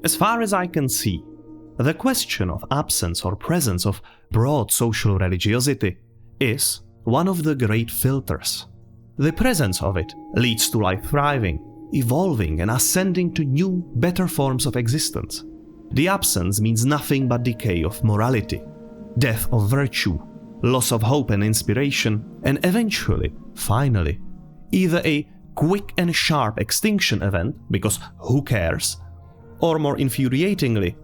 As far as I can see, the question of absence or presence of broad social religiosity is one of the great filters. The presence of it leads to life thriving, evolving and ascending to new, better forms of existence. The absence means nothing but decay of morality, death of virtue, loss of hope and inspiration, and eventually, finally, either a quick and sharp extinction event, because who cares, or more infuriatingly,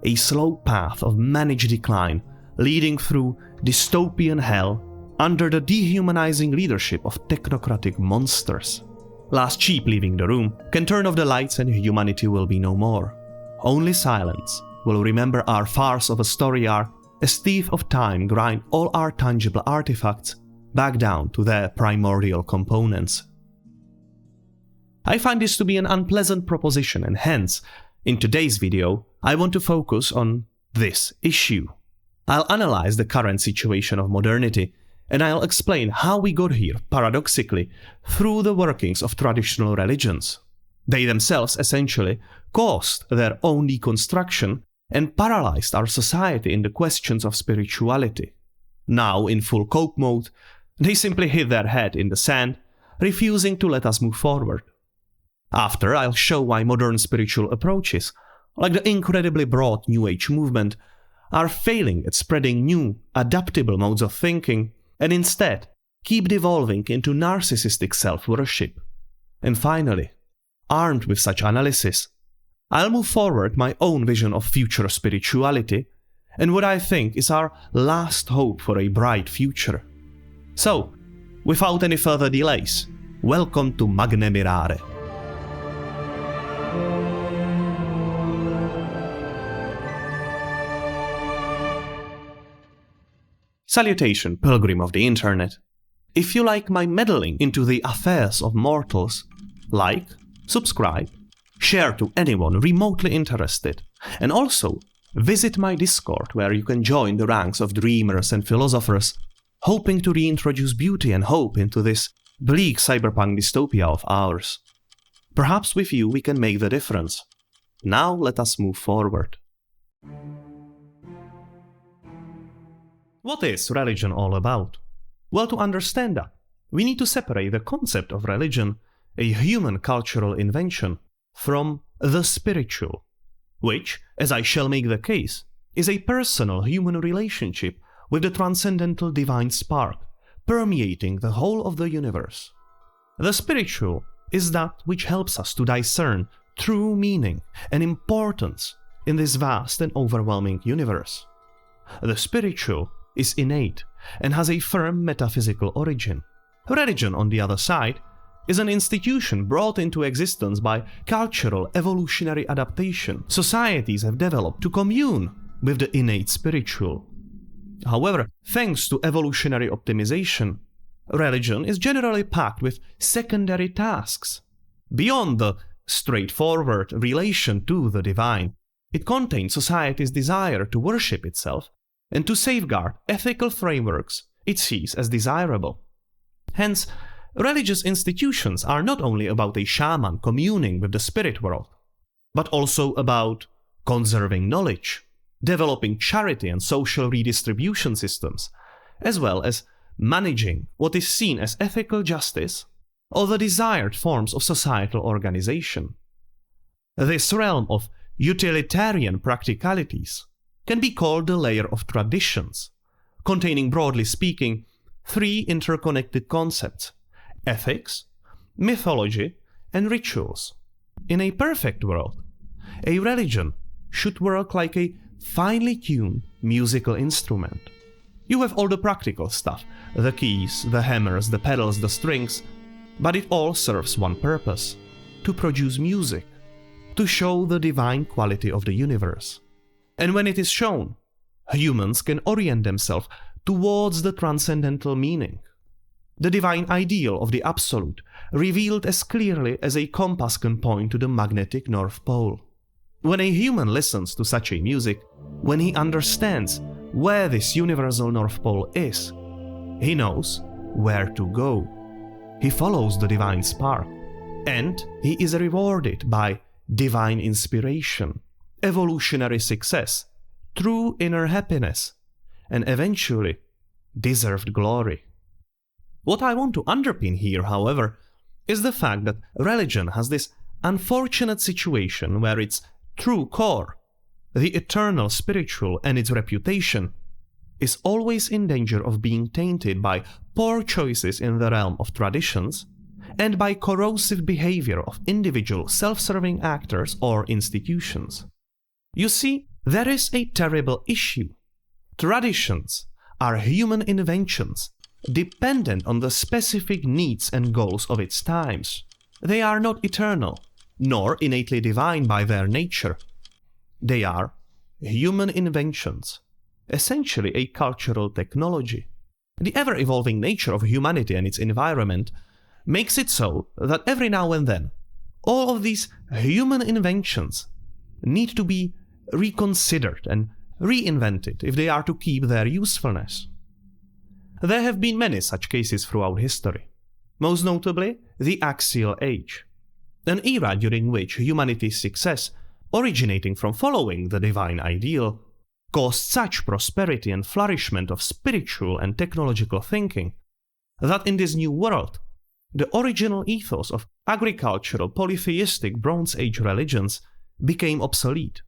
a slow path of managed decline leading through dystopian hell under the dehumanizing leadership of technocratic monsters. Last sheep leaving the room can turn off the lights and humanity will be no more. Only silence will remember our farce of a story arc as teeth of time grind all our tangible artifacts back down to their primordial components. I find this to be an unpleasant proposition, and hence, in today's video, I want to focus on this issue. I'll analyze the current situation of modernity, and I'll explain how we got here, paradoxically, through the workings of traditional religions. They themselves essentially caused their own deconstruction and paralyzed our society in the questions of spirituality. Now, in full cope mode, they simply hit their head in the sand, refusing to let us move forward. After, I'll show why modern spiritual approaches, like the incredibly broad New Age movement, are failing at spreading new, adaptable modes of thinking, and instead keep devolving into narcissistic self-worship. And finally, armed with such analysis, I'll move forward my own vision of future spirituality and what I think is our last hope for a bright future. So, without any further delays, welcome to Magne Mirare. Salutation, pilgrim of the internet. If you like my meddling into the affairs of mortals, like, subscribe, share to anyone remotely interested, and also visit my Discord where you can join the ranks of dreamers and philosophers, hoping to reintroduce beauty and hope into this bleak cyberpunk dystopia of ours. Perhaps with you we can make the difference. Now let us move forward. What is religion all about? Well, to understand that, we need to separate the concept of religion, a human cultural invention, from the spiritual, which, as I shall make the case, is a personal human relationship with the transcendental divine spark, permeating the whole of the universe. The spiritual is that which helps us to discern true meaning and importance in this vast and overwhelming universe. The spiritual is innate and has a firm metaphysical origin. Religion, on the other side, is an institution brought into existence by cultural evolutionary adaptation. Societies have developed to commune with the innate spiritual. However, thanks to evolutionary optimization, religion is generally packed with secondary tasks. Beyond the straightforward relation to the divine, it contains society's desire to worship itself and to safeguard ethical frameworks it sees as desirable. Hence, religious institutions are not only about a shaman communing with the spirit world, but also about conserving knowledge, developing charity and social redistribution systems, as well as managing what is seen as ethical justice or the desired forms of societal organization. This realm of utilitarian practicalities can be called the layer of traditions, containing, broadly speaking, three interconnected concepts: ethics, mythology, and rituals. In a perfect world, a religion should work like a finely tuned musical instrument. You have all the practical stuff, the keys, the hammers, the pedals, the strings, but it all serves one purpose: to produce music, to show the divine quality of the universe. And when it is shown, humans can orient themselves towards the transcendental meaning, the divine ideal of the absolute, revealed as clearly as a compass can point to the magnetic North Pole. When a human listens to such a music, when he understands where this universal North Pole is, he knows where to go. He follows the divine spark, and he is rewarded by divine inspiration, evolutionary success, true inner happiness, and eventually deserved glory. What I want to underpin here, however, is the fact that religion has this unfortunate situation where its true core, the eternal spiritual and its reputation, is always in danger of being tainted by poor choices in the realm of traditions and by corrosive behavior of individual self-serving actors or institutions. You see, there is a terrible issue. Traditions are human inventions dependent on the specific needs and goals of its times. They are not eternal, nor innately divine by their nature. They are human inventions, essentially a cultural technology. The ever-evolving nature of humanity and its environment makes it so that every now and then, all of these human inventions need to be reconsidered and reinvented if they are to keep their usefulness. There have been many such cases throughout history, most notably the Axial Age, an era during which humanity's success, originating from following the divine ideal, caused such prosperity and flourishment of spiritual and technological thinking that in this new world, the original ethos of agricultural polytheistic Bronze Age religions became obsolete.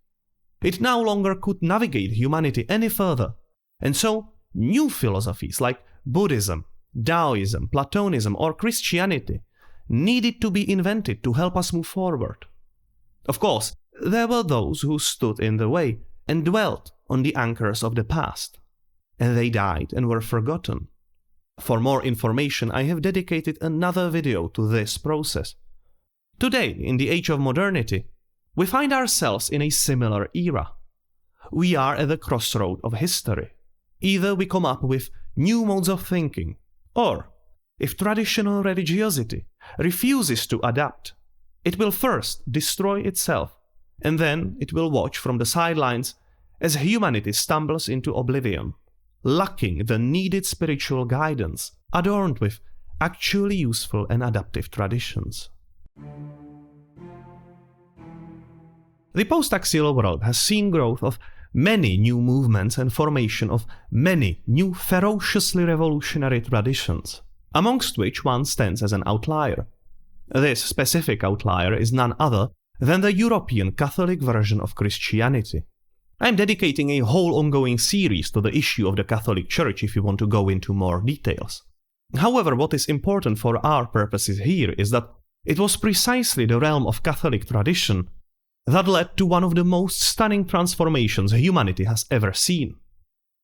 It no longer could navigate humanity any further, and so new philosophies like Buddhism, Taoism, Platonism, or Christianity needed to be invented to help us move forward. Of course, there were those who stood in the way and dwelt on the anchors of the past, and they died and were forgotten. For more information, I have dedicated another video to this process. Today, in the age of modernity, we find ourselves in a similar era. We are at the crossroad of history. Either we come up with new modes of thinking, or, if traditional religiosity refuses to adapt, it will first destroy itself, and then it will watch from the sidelines as humanity stumbles into oblivion, lacking the needed spiritual guidance adorned with actually useful and adaptive traditions. The post-axial world has seen growth of many new movements and formation of many new ferociously revolutionary traditions, amongst which one stands as an outlier. This specific outlier is none other than the European Catholic version of Christianity. I am dedicating a whole ongoing series to the issue of the Catholic Church if you want to go into more details. However, what is important for our purposes here is that it was precisely the realm of Catholic tradition that led to one of the most stunning transformations humanity has ever seen.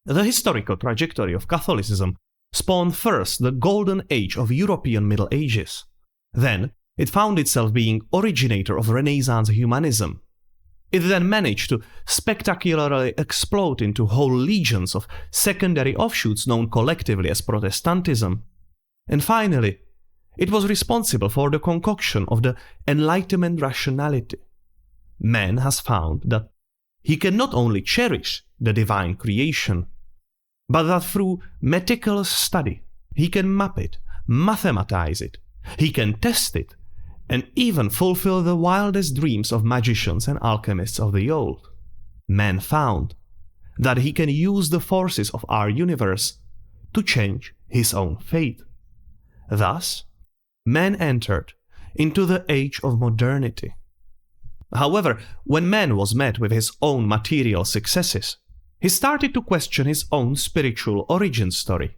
The historical trajectory of Catholicism spawned first the golden age of European Middle Ages. Then, it found itself being originator of Renaissance humanism. It then managed to spectacularly explode into whole legions of secondary offshoots known collectively as Protestantism. And finally, it was responsible for the concoction of the Enlightenment rationality. Man has found that he can not only cherish the divine creation, but that through meticulous study he can map it, mathematize it, he can test it, and even fulfill the wildest dreams of magicians and alchemists of the old. Man found that he can use the forces of our universe to change his own fate. Thus, man entered into the age of modernity. However, when man was met with his own material successes, he started to question his own spiritual origin story.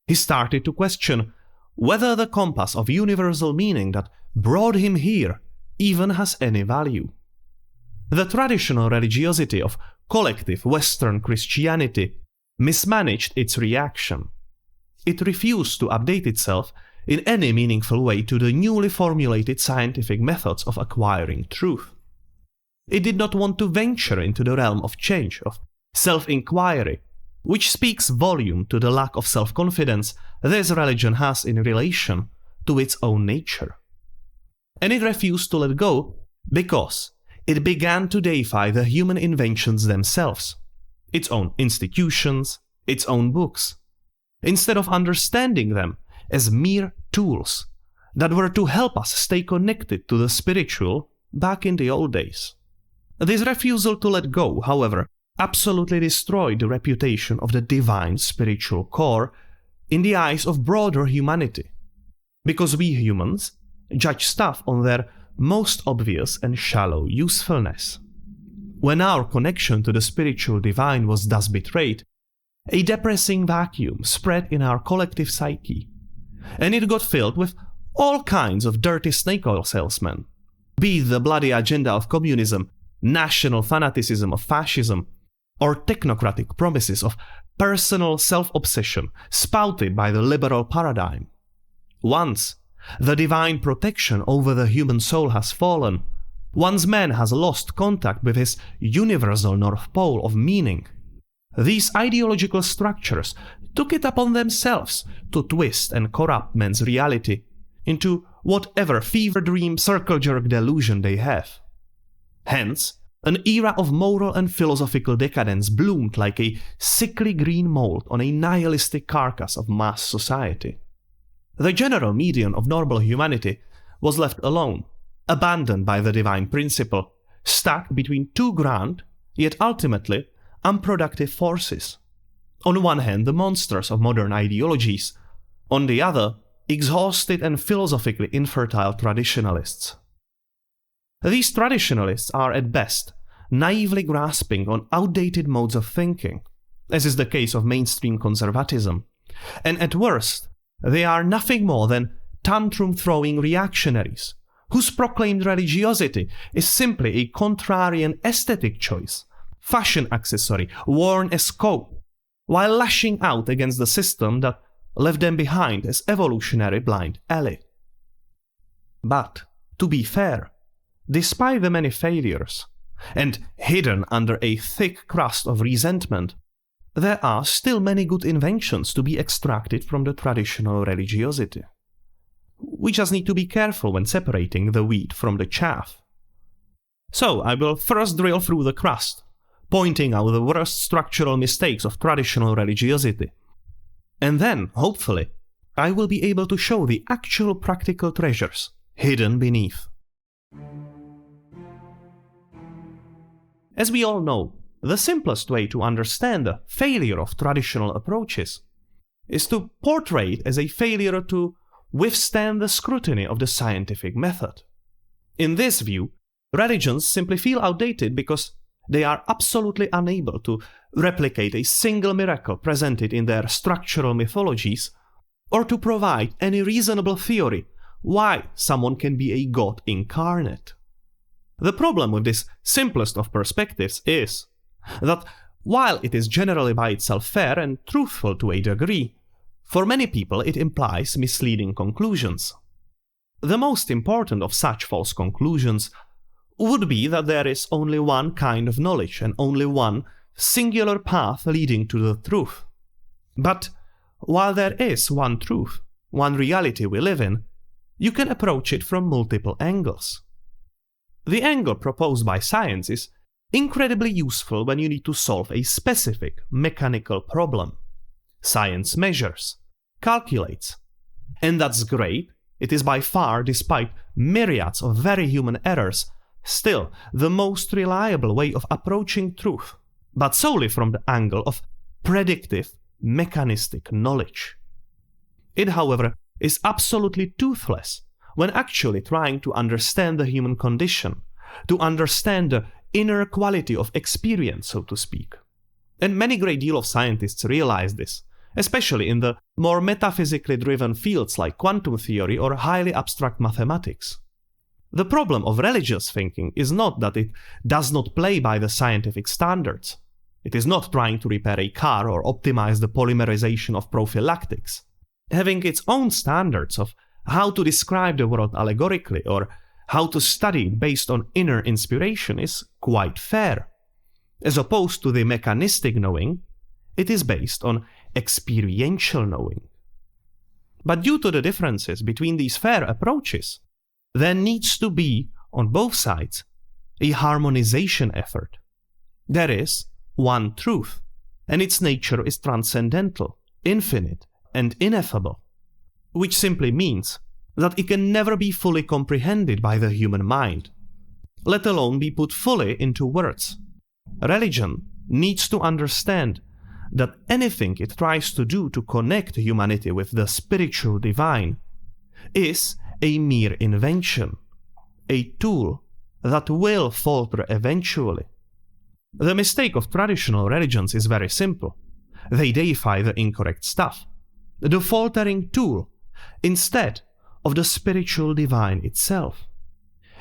He started to question whether the compass of universal meaning that brought him here even has any value. The traditional religiosity of collective Western Christianity mismanaged its reaction. It refused to update itself in any meaningful way to the newly formulated scientific methods of acquiring truth. It did not want to venture into the realm of change, of self-inquiry, which speaks volume to the lack of self-confidence this religion has in relation to its own nature. And it refused to let go because it began to deify the human inventions themselves, its own institutions, its own books, instead of understanding them as mere tools that were to help us stay connected to the spiritual back in the old days. This refusal to let go, however, absolutely destroyed the reputation of the divine spiritual core in the eyes of broader humanity, because we humans judge stuff on their most obvious and shallow usefulness. When our connection to the spiritual divine was thus betrayed, a depressing vacuum spread in our collective psyche, and it got filled with all kinds of dirty snake oil salesmen, be it the bloody agenda of communism, national fanaticism of fascism, or technocratic promises of personal self-obsession spouted by the liberal paradigm. Once the divine protection over the human soul has fallen, once man has lost contact with his universal North Pole of meaning, these ideological structures took it upon themselves to twist and corrupt man's reality into whatever fever dream circle-jerk delusion they have. Hence, an era of moral and philosophical decadence bloomed like a sickly green mold on a nihilistic carcass of mass society. The general median of normal humanity was left alone, abandoned by the divine principle, stuck between two grand, yet ultimately unproductive forces. On one hand, the monsters of modern ideologies, on the other, exhausted and philosophically infertile traditionalists. These traditionalists are at best naively grasping on outdated modes of thinking, as is the case of mainstream conservatism, and at worst, they are nothing more than tantrum-throwing reactionaries, whose proclaimed religiosity is simply a contrarian aesthetic choice, fashion accessory worn as coat, while lashing out against the system that left them behind as evolutionary blind alley. But, to be fair, despite the many failures, and hidden under a thick crust of resentment, there are still many good inventions to be extracted from the traditional religiosity. We just need to be careful when separating the wheat from the chaff. So I will first drill through the crust, pointing out the worst structural mistakes of traditional religiosity. And then, hopefully, I will be able to show the actual practical treasures hidden beneath. As we all know, the simplest way to understand the failure of traditional approaches is to portray it as a failure to withstand the scrutiny of the scientific method. In this view, religions simply feel outdated because they are absolutely unable to replicate a single miracle presented in their structural mythologies, or to provide any reasonable theory why someone can be a god incarnate. The problem with this simplest of perspectives is that while it is generally by itself fair and truthful to a degree, for many people it implies misleading conclusions. The most important of such false conclusions would be that there is only one kind of knowledge and only one singular path leading to the truth. But while there is one truth, one reality we live in, you can approach it from multiple angles. The angle proposed by science is incredibly useful when you need to solve a specific mechanical problem. Science measures, calculates, and that's great. It is by far, despite myriads of very human errors, still the most reliable way of approaching truth, but solely from the angle of predictive, mechanistic knowledge. It, however, is absolutely toothless when actually trying to understand the human condition, to understand the inner quality of experience, so to speak. And many great deal of scientists realize this, especially in the more metaphysically driven fields like quantum theory or highly abstract mathematics. The problem of religious thinking is not that it does not play by the scientific standards. It is not trying to repair a car or optimize the polymerization of prophylactics. Having its own standards of how to describe the world allegorically or how to study based on inner inspiration is quite fair. As opposed to the mechanistic knowing, it is based on experiential knowing. But due to the differences between these fair approaches, there needs to be, on both sides, a harmonization effort. There is one truth, and its nature is transcendental, infinite, and ineffable, which simply means that it can never be fully comprehended by the human mind. let alone be put fully into words. Religion needs to understand that anything it tries to do to connect humanity with the spiritual divine is a mere invention, a tool that will falter eventually. The mistake of traditional religions is very simple. They deify the incorrect stuff, the faltering tool, instead of the spiritual divine itself.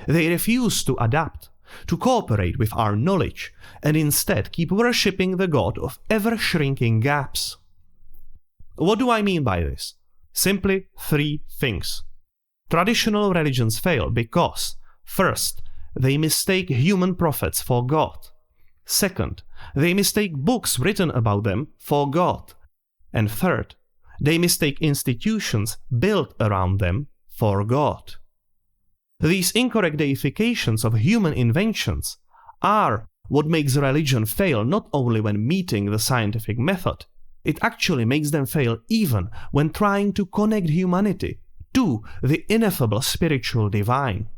They refuse to adapt, to cooperate with our knowledge, and instead keep worshipping the god of ever-shrinking gaps. What do I mean by this? Simply three things. Traditional religions fail because, first, they mistake human prophets for God. Second, they mistake books written about them for God. And third, they mistake institutions built around them for God. These incorrect deifications of human inventions are what makes religion fail not only when meeting the scientific method, it actually makes them fail even when trying to connect humanity to the ineffable spiritual divine,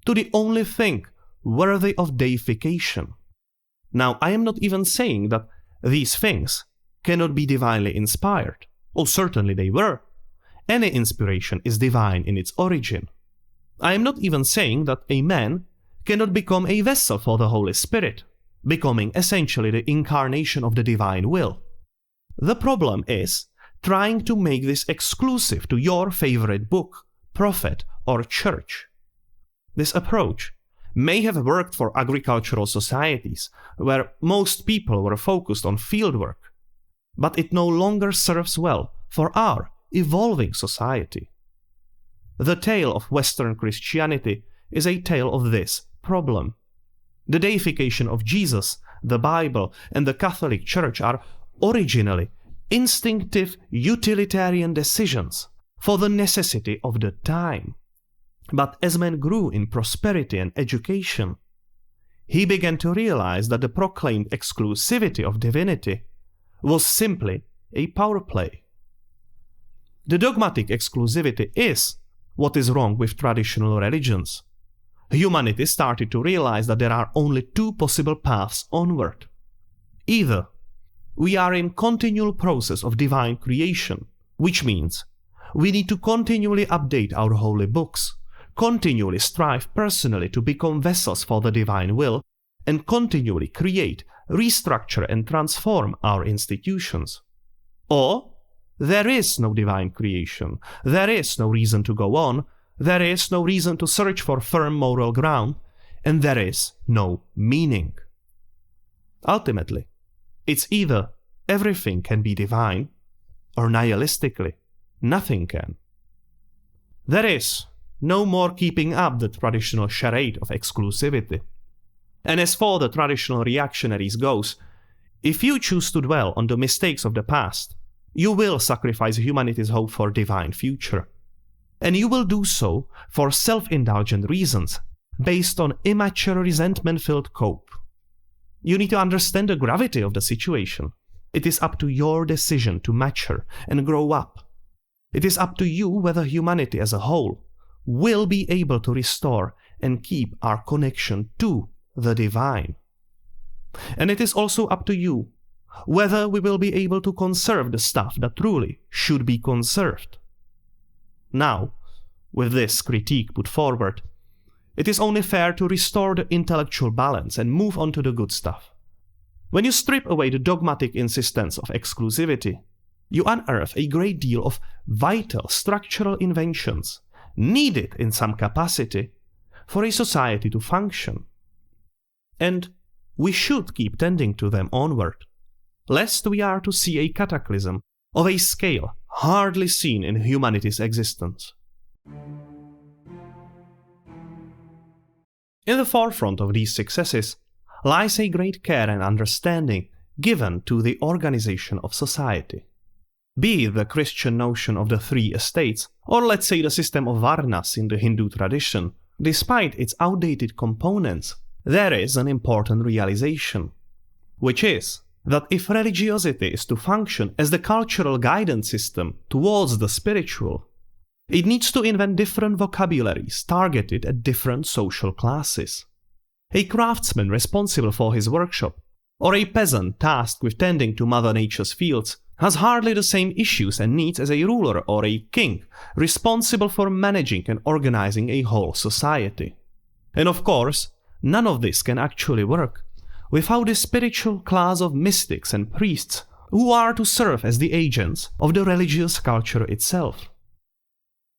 to the only thing worthy of deification. Now, I am not even saying that these things cannot be divinely inspired. Oh, certainly they were. Any inspiration is divine in its origin. I am not even saying that a man cannot become a vessel for the Holy Spirit, becoming essentially the incarnation of the divine will. The problem is trying to make this exclusive to your favorite book, prophet, or church. This approach may have worked for agricultural societies, where most people were focused on fieldwork, but it no longer serves well for our evolving society. The tale of Western Christianity is a tale of this problem. The deification of Jesus, the Bible, and the Catholic Church are originally instinctive utilitarian decisions for the necessity of the time. But as man grew in prosperity and education, he began to realize that the proclaimed exclusivity of divinity was simply a power play. The dogmatic exclusivity is what is wrong with traditional religions. Humanity started to realize that there are only two possible paths onward. Either we are in continual process of divine creation, which means we need to continually update our holy books, continually strive personally to become vessels for the divine will, and continually create, restructure, and transform our institutions. Or there is no divine creation, there is no reason to go on, there is no reason to search for firm moral ground, and there is no meaning. Ultimately, it's either everything can be divine, or nihilistically, nothing can. There is no more keeping up the traditional charade of exclusivity. And as for the traditional reactionaries goes, if you choose to dwell on the mistakes of the past, you will sacrifice humanity's hope for a divine future. And you will do so for self-indulgent reasons, based on immature resentment-filled cope. You need to understand the gravity of the situation. It is up to your decision to mature and grow up. It is up to you whether humanity as a whole will be able to restore and keep our connection to the divine. And it is also up to you whether we will be able to conserve the stuff that truly should be conserved. Now, with this critique put forward, it is only fair to restore the intellectual balance and move on to the good stuff. When you strip away the dogmatic insistence of exclusivity, you unearth a great deal of vital structural inventions needed in some capacity for a society to function. And we should keep tending to them onward, lest we are to see a cataclysm of a scale hardly seen in humanity's existence. In the forefront of these successes lies a great care and understanding given to the organization of society. Be it the Christian notion of the three estates, or let's say the system of Varnas in the Hindu tradition, despite its outdated components, there is an important realization, which is that if religiosity is to function as the cultural guidance system towards the spiritual, it needs to invent different vocabularies targeted at different social classes. a craftsman responsible for his workshop, or a peasant tasked with tending to Mother Nature's fields has hardly the same issues and needs as a ruler or a king responsible for managing and organizing a whole society. And of course, none of this can actually work without the spiritual class of mystics and priests who are to serve as the agents of the religious culture itself.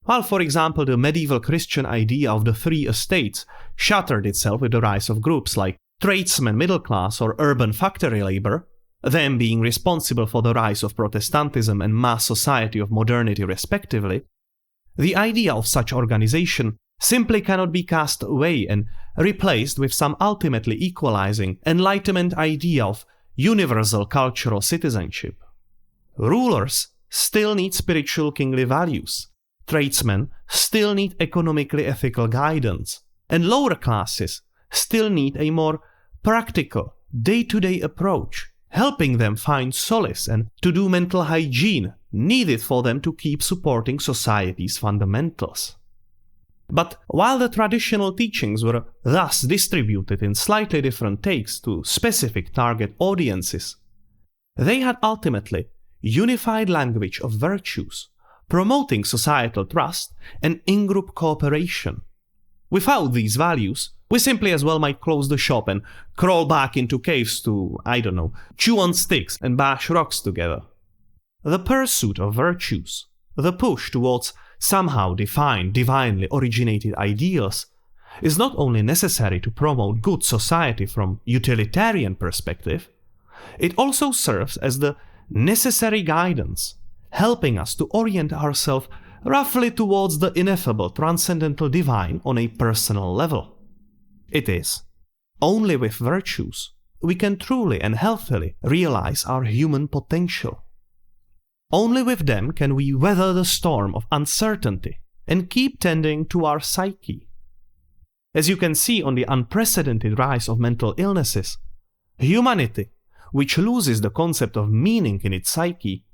While, for example, the medieval Christian idea of the three estates shattered itself with the rise of groups like tradesmen, middle class, or urban factory labor, them being responsible for the rise of Protestantism and mass society of modernity respectively, the idea of such organization simply cannot be cast away and replaced with some ultimately equalizing Enlightenment idea of universal cultural citizenship. Rulers still need spiritual kingly values, tradesmen still need economically ethical guidance, and lower classes still need a more practical, day-to-day approach, helping them find solace and to do mental hygiene needed for them to keep supporting society's fundamentals. But while the traditional teachings were thus distributed in slightly different takes to specific target audiences, they had ultimately unified language of virtues, promoting societal trust and in-group cooperation. Without these values, we simply as well might close the shop and crawl back into caves to, chew on sticks and bash rocks together. The pursuit of virtues, the push towards somehow defined, divinely originated ideals, is not only necessary to promote good society from utilitarian perspective, it also serves as the necessary guidance, helping us to orient ourselves roughly towards the ineffable transcendental divine on a personal level. It is only with virtues we can truly and healthily realize our human potential. Only with them can we weather the storm of uncertainty and keep tending to our psyche. As you can see on the unprecedented rise of mental illnesses, humanity, which loses the concept of meaning in its psyche,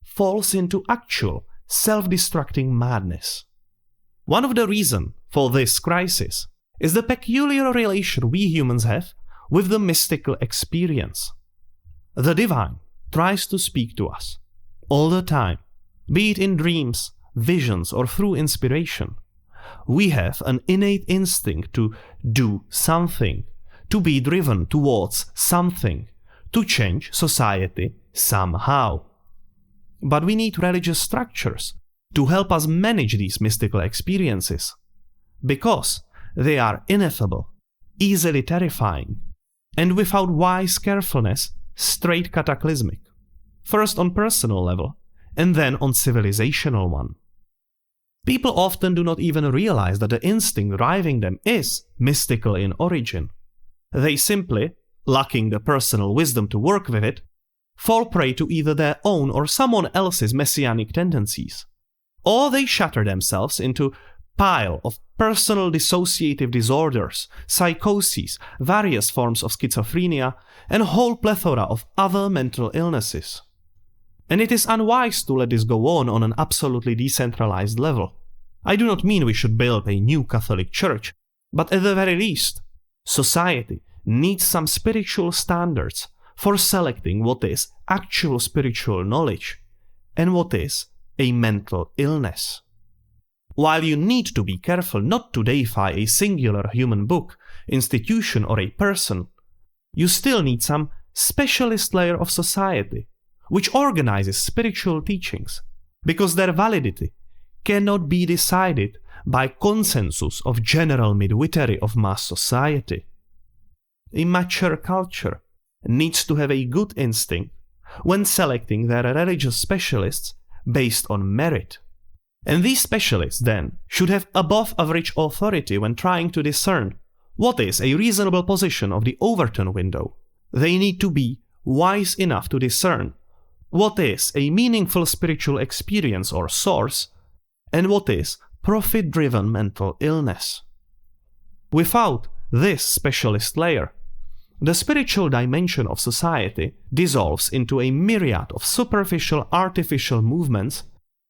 falls into actual self-destructing madness. One of the reasons for this crisis is the peculiar relation we humans have with the mystical experience. The divine tries to speak to us all the time, be it in dreams, visions, or through inspiration. We have an innate instinct to do something, to be driven towards something, to change society somehow. But we need religious structures to help us manage these mystical experiences, because they are ineffable, easily terrifying, and without wise carefulness, straight cataclysmic. First on personal level, and then on civilizational one. People often do not even realize that the instinct driving them is mystical in origin. They simply, lacking the personal wisdom to work with it, fall prey to either their own or someone else's messianic tendencies, or they shatter themselves into pile of personal dissociative disorders, psychoses, various forms of schizophrenia, and a whole plethora of other mental illnesses. And it is unwise to let this go on an absolutely decentralized level. I do not mean we should build a new Catholic Church, but at the very least, society needs some spiritual standards for selecting what is actual spiritual knowledge and what is a mental illness. While you need to be careful not to deify a singular human book, institution, or a person, you still need some specialist layer of society which organizes spiritual teachings, because their validity cannot be decided by consensus of general midwifery of mass society. A mature culture needs to have a good instinct when selecting their religious specialists based on merit. And these specialists then should have above average authority when trying to discern what is a reasonable position of the Overton window. They need to be wise enough to discern what is a meaningful spiritual experience or source, and what is profit-driven mental illness. Without this specialist layer, the spiritual dimension of society dissolves into a myriad of superficial artificial movements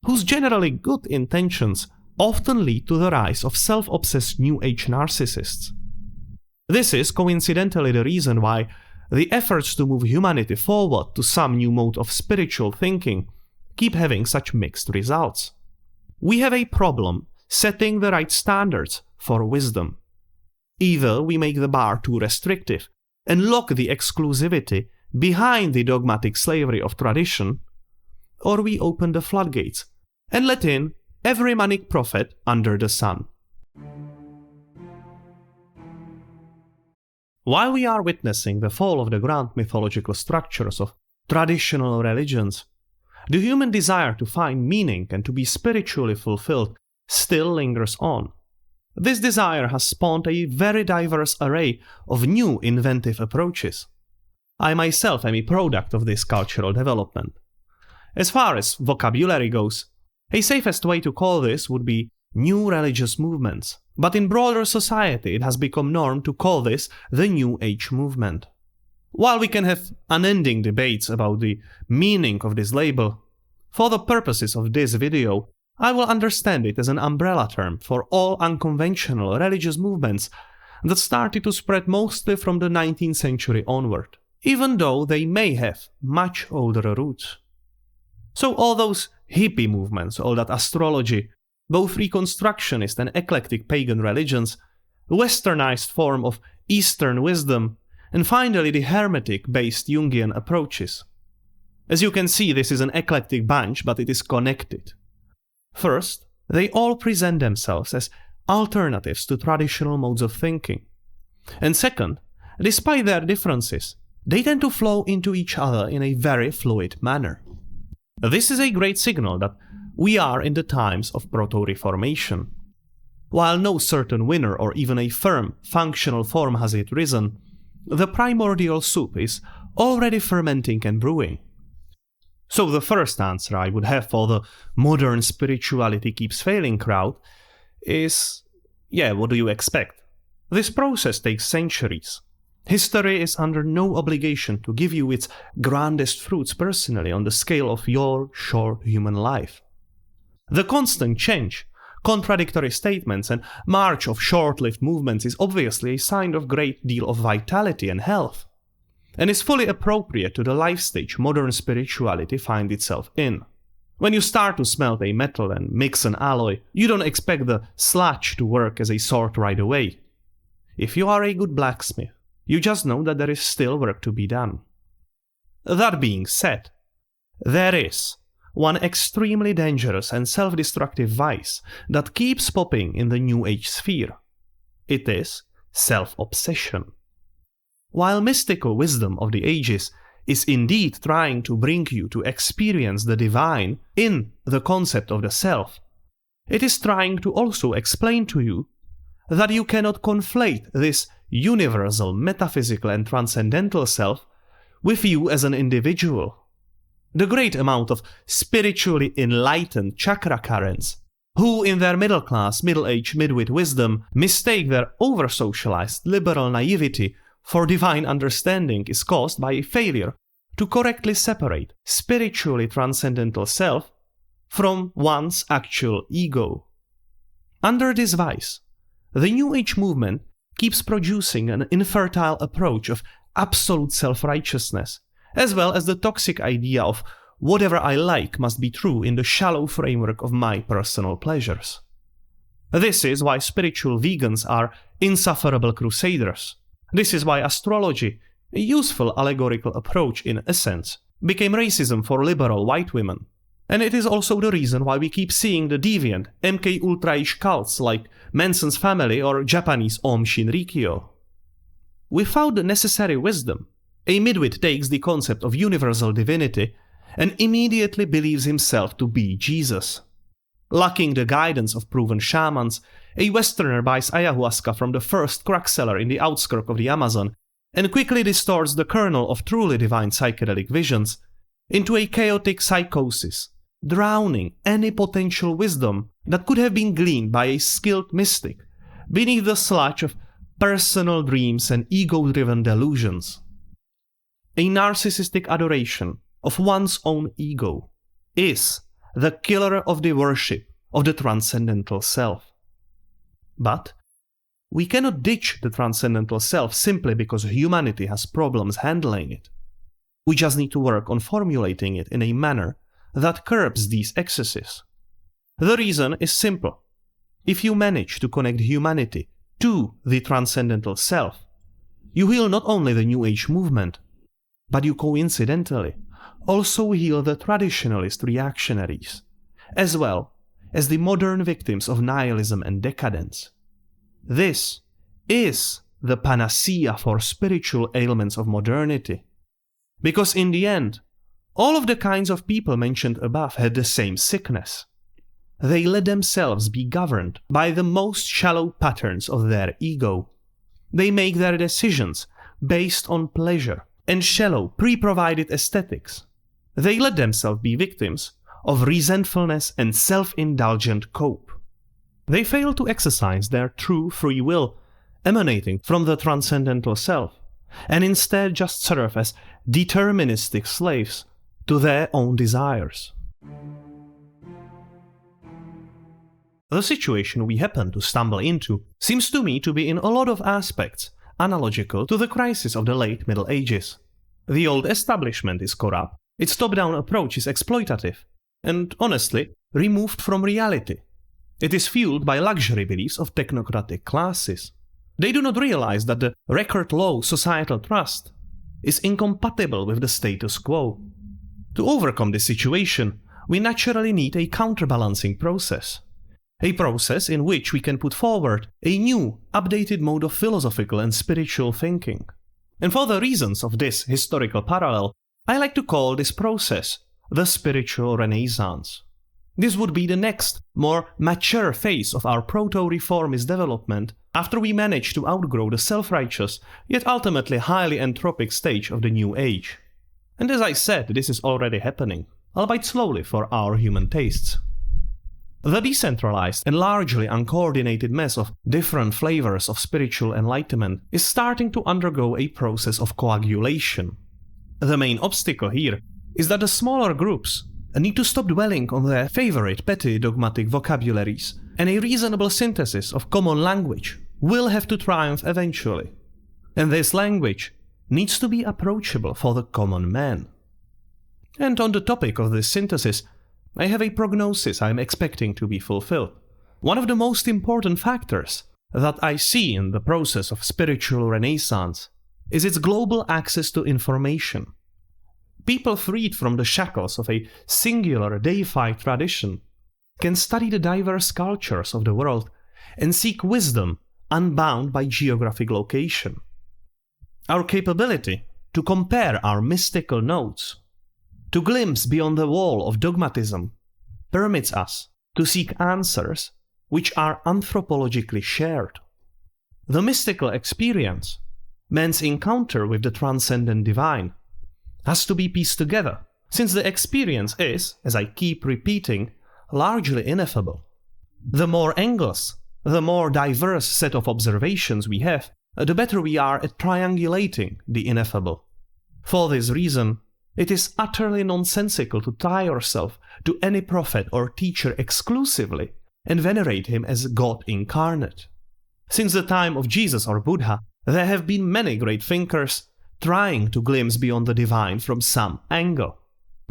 whose generally good intentions often lead to the rise of self-obsessed New Age narcissists. This is coincidentally the reason why the efforts to move humanity forward to some new mode of spiritual thinking keep having such mixed results. We have a problem setting the right standards for wisdom. Either we make the bar too restrictive and lock the exclusivity behind the dogmatic slavery of tradition, or we open the floodgates and let in every manic prophet under the sun. While we are witnessing the fall of the grand mythological structures of traditional religions, the human desire to find meaning and to be spiritually fulfilled still lingers on. This desire has spawned a very diverse array of new inventive approaches. I myself am a product of this cultural development. As far as vocabulary goes, a safest way to call this would be new religious movements, but in broader society it has become norm to call this the New Age movement. While we can have unending debates about the meaning of this label, for the purposes of this video, I will understand it as an umbrella term for all unconventional religious movements that started to spread mostly from the 19th century onward, even though they may have much older roots. So all those hippie movements, all that astrology, both reconstructionist and eclectic pagan religions, westernized form of Eastern wisdom, and finally the hermetic-based Jungian approaches. As you can see, this is an eclectic bunch, but it is connected. First, they all present themselves as alternatives to traditional modes of thinking. And second, despite their differences, they tend to flow into each other in a very fluid manner. This is a great signal that we are in the times of proto-reformation. While no certain winner or even a firm, functional form has yet risen, the primordial soup is already fermenting and brewing. So the first answer I would have for the modern spirituality keeps failing crowd is, what do you expect? This process takes centuries. History is under no obligation to give you its grandest fruits personally on the scale of your short human life. The constant change, contradictory statements, and march of short-lived movements is obviously a sign of great deal of vitality and health, and is fully appropriate to the life stage modern spirituality finds itself in. When you start to smelt a metal and mix an alloy, you don't expect the sludge to work as a sword right away. If you are a good blacksmith, you just know that there is still work to be done. That being said, there is one extremely dangerous and self-destructive vice that keeps popping in the New Age sphere. It is self-obsession. While mystical wisdom of the ages is indeed trying to bring you to experience the divine in the concept of the self, it is trying to also explain to you that you cannot conflate this universal, metaphysical and transcendental self with you as an individual. The great amount of spiritually enlightened chakra currents, who in their middle-class, middle-aged, mid-wit wisdom mistake their over-socialized liberal naivety for divine understanding, is caused by a failure to correctly separate spiritually transcendental self from one's actual ego. Under this vice, the New Age movement keeps producing an infertile approach of absolute self-righteousness, as well as the toxic idea of whatever I like must be true in the shallow framework of my personal pleasures. This is why spiritual vegans are insufferable crusaders. This is why astrology, a useful allegorical approach in essence, became racism for liberal white women. And it is also the reason why we keep seeing the deviant MK Ultra-ish cults like Manson's family or Japanese Om Shinrikyo. Without the necessary wisdom, a midwit takes the concept of universal divinity and immediately believes himself to be Jesus. Lacking the guidance of proven shamans, a Westerner buys ayahuasca from the first crack seller in the outskirts of the Amazon and quickly distorts the kernel of truly divine psychedelic visions into a chaotic psychosis, drowning any potential wisdom that could have been gleaned by a skilled mystic beneath the sludge of personal dreams and ego-driven delusions. A narcissistic adoration of one's own ego is the killer of the worship of the transcendental self. But we cannot ditch the transcendental self simply because humanity has problems handling it. We just need to work on formulating it in a manner that curbs these excesses. The reason is simple. If you manage to connect humanity to the transcendental self, you heal not only the New Age movement, but you coincidentally also heal the traditionalist reactionaries, as well as the modern victims of nihilism and decadence. This is the panacea for spiritual ailments of modernity. Because in the end, all of the kinds of people mentioned above had the same sickness. They let themselves be governed by the most shallow patterns of their ego. They make their decisions based on pleasure and shallow, pre-provided aesthetics. They let themselves be victims of resentfulness and self-indulgent cope. They fail to exercise their true free will emanating from the transcendental self, and instead just serve as deterministic slaves to their own desires. The situation we happen to stumble into seems to me to be in a lot of aspects analogical to the crisis of the late Middle Ages. The old establishment is corrupt, its top-down approach is exploitative, and honestly, removed from reality. It is fueled by luxury beliefs of technocratic classes. They do not realize that the record-low societal trust is incompatible with the status quo. To overcome this situation, we naturally need a counterbalancing process. A process in which we can put forward a new, updated mode of philosophical and spiritual thinking. And for the reasons of this historical parallel, I like to call this process the spiritual renaissance. This would be the next, more mature phase of our proto-reformist development after we manage to outgrow the self-righteous, yet ultimately highly entropic stage of the New Age. And as I said, this is already happening, albeit slowly for our human tastes. The decentralized and largely uncoordinated mess of different flavors of spiritual enlightenment is starting to undergo a process of coagulation. The main obstacle here is that the smaller groups need to stop dwelling on their favorite petty dogmatic vocabularies, and a reasonable synthesis of common language will have to triumph eventually. And this language needs to be approachable for the common man. And on the topic of this synthesis, I have a prognosis I am expecting to be fulfilled. One of the most important factors that I see in the process of spiritual renaissance is its global access to information. People freed from the shackles of a singular deified tradition can study the diverse cultures of the world and seek wisdom unbound by geographic location. Our capability to compare our mystical notes, to glimpse beyond the wall of dogmatism, permits us to seek answers which are anthropologically shared. The mystical experience, man's encounter with the transcendent divine, has to be pieced together, since the experience is, as I keep repeating, largely ineffable. The more angles, the more diverse set of observations we have, the better we are at triangulating the ineffable. For this reason, it is utterly nonsensical to tie yourself to any prophet or teacher exclusively and venerate him as God incarnate. Since the time of Jesus or Buddha, there have been many great thinkers trying to glimpse beyond the divine from some angle.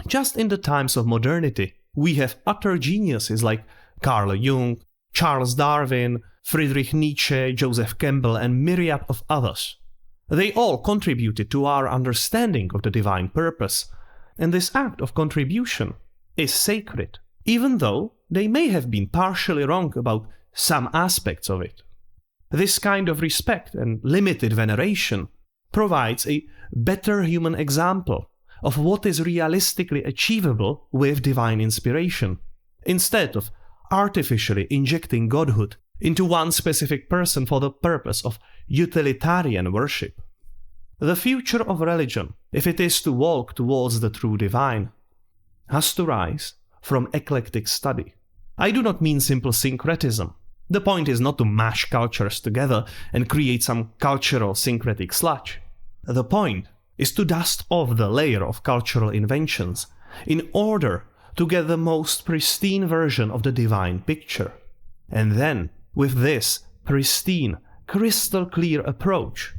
Just in the times of modernity, we have utter geniuses like Carl Jung, Charles Darwin, Friedrich Nietzsche, Joseph Campbell, and myriad of others. They all contributed to our understanding of the divine purpose, and this act of contribution is sacred, even though they may have been partially wrong about some aspects of it. This kind of respect and limited veneration provides a better human example of what is realistically achievable with divine inspiration, instead of artificially injecting godhood into one specific person for the purpose of utilitarian worship. The future of religion, if it is to walk towards the true divine, has to rise from eclectic study. I do not mean simple syncretism. The point is not to mash cultures together and create some cultural syncretic sludge. The point is to dust off the layer of cultural inventions in order to get the most pristine version of the divine picture. And then, with this pristine crystal clear approach,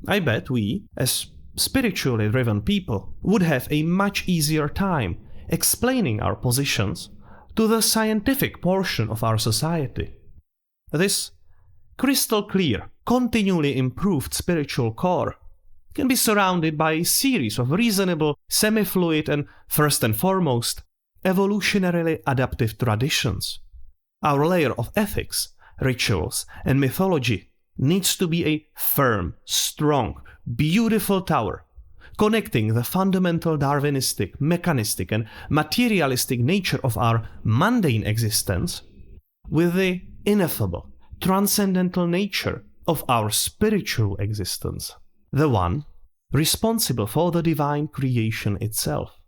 I bet we, as spiritually driven people, would have a much easier time explaining our positions to the scientific portion of our society. This crystal clear, continually improved spiritual core can be surrounded by a series of reasonable, semi-fluid and, first and foremost, evolutionarily adaptive traditions. Our layer of ethics, rituals, and mythology needs to be a firm, strong, beautiful tower, connecting the fundamental Darwinistic, mechanistic, and materialistic nature of our mundane existence with the ineffable, transcendental nature of our spiritual existence, the one responsible for the divine creation itself.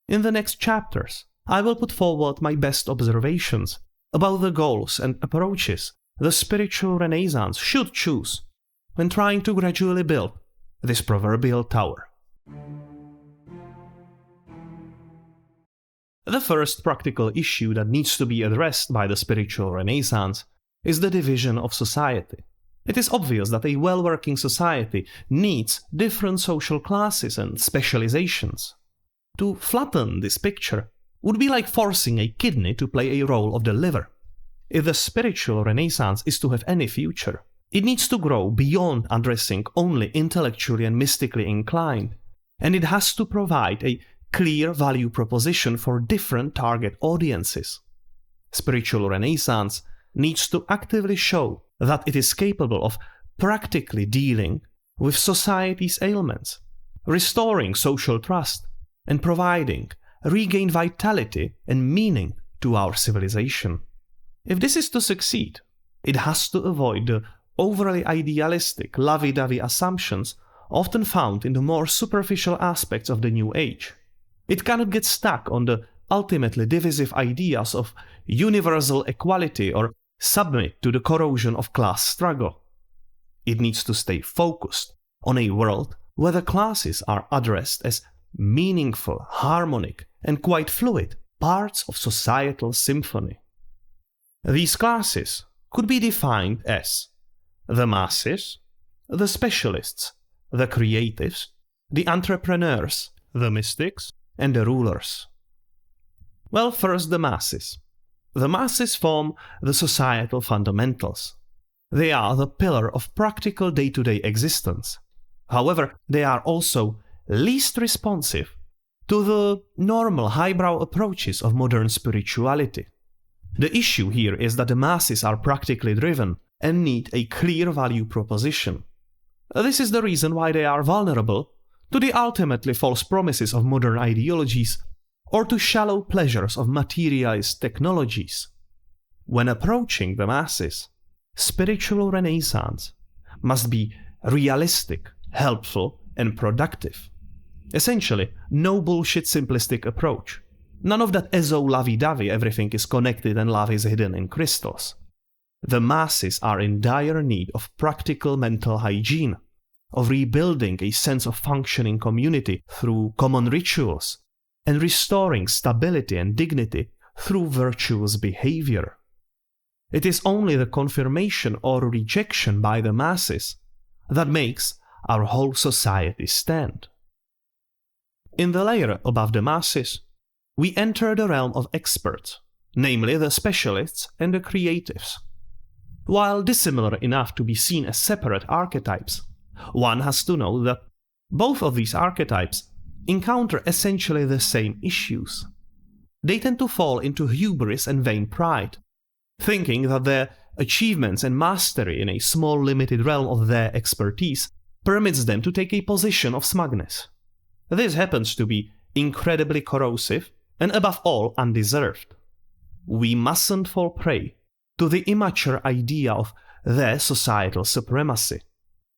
In the next chapters, I will put forward my best observations about the goals and approaches the spiritual Renaissance should choose when trying to gradually build this proverbial tower. The first practical issue that needs to be addressed by the spiritual Renaissance is the division of society. It is obvious that a well-working society needs different social classes and specializations. To flatten this picture would be like forcing a kidney to play a role of the liver. If the spiritual Renaissance is to have any future, it needs to grow beyond addressing only intellectually and mystically inclined, and it has to provide a clear value proposition for different target audiences. Spiritual Renaissance needs to actively show that it is capable of practically dealing with society's ailments, restoring social trust, and providing regained vitality and meaning to our civilization. If this is to succeed, it has to avoid the overly idealistic, lovey-dovey assumptions often found in the more superficial aspects of the New Age. It cannot get stuck on the ultimately divisive ideas of universal equality or submit to the corrosion of class struggle. It needs to stay focused on a world where the classes are addressed as meaningful, harmonic, and quite fluid parts of societal symphony. These classes could be defined as the masses, the specialists, the creatives, the entrepreneurs, the mystics, and the rulers. Well, first the masses. The masses form the societal fundamentals. They are the pillar of practical day-to-day existence. However, they are also least responsive to the normal highbrow approaches of modern spirituality. The issue here is that the masses are practically driven and need a clear value proposition. This is the reason why they are vulnerable to the ultimately false promises of modern ideologies or to shallow pleasures of materialist technologies. When approaching the masses, spiritual Renaissance must be realistic, helpful, and productive. Essentially, no bullshit simplistic approach. None of that ezo lovey-dovey, everything is connected and love is hidden in crystals. The masses are in dire need of practical mental hygiene, of rebuilding a sense of functioning community through common rituals, and restoring stability and dignity through virtuous behavior. It is only the confirmation or rejection by the masses that makes our whole society stand. In the layer above the masses, we enter the realm of experts, namely the specialists and the creatives. While dissimilar enough to be seen as separate archetypes, one has to know that both of these archetypes encounter essentially the same issues. They tend to fall into hubris and vain pride, thinking that their achievements and mastery in a small limited realm of their expertise permits them to take a position of smugness. This happens to be incredibly corrosive and above all undeserved. We mustn't fall prey to the immature idea of their societal supremacy.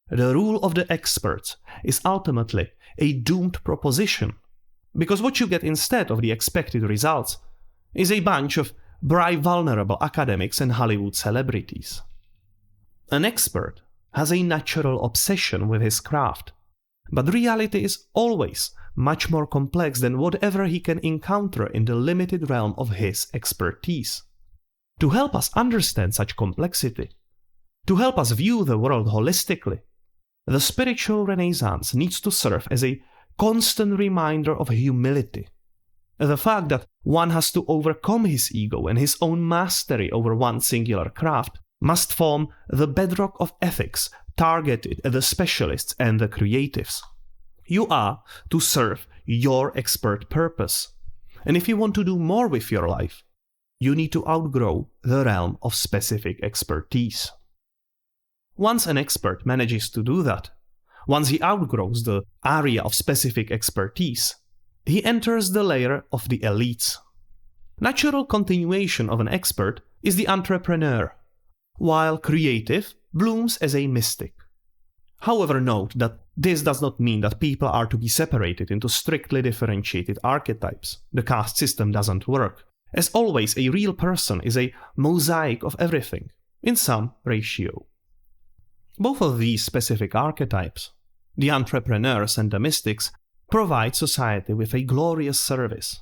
The rule of the experts is ultimately a doomed proposition, because what you get instead of the expected results is a bunch of bright, vulnerable academics and Hollywood celebrities. An expert has a natural obsession with his craft, but reality is always much more complex than whatever he can encounter in the limited realm of his expertise. To help us understand such complexity, To help us view the world holistically, the spiritual renaissance needs to serve as a constant reminder of humility. The fact that one has to overcome his ego and his own mastery over one singular craft must form the bedrock of ethics targeted at the specialists and the creatives. You are to serve your expert purpose, and if you want to do more with your life, you need to outgrow the realm of specific expertise. Once an expert manages to do that, once he outgrows the area of specific expertise, he enters the layer of the elites. Natural continuation of an expert is the entrepreneur, while creative blooms as a mystic. However, note that this does not mean that people are to be separated into strictly differentiated archetypes. The caste system doesn't work. As always, a real person is a mosaic of everything, in some ratio. Both of these specific archetypes, the entrepreneurs and the mystics, provide society with a glorious service.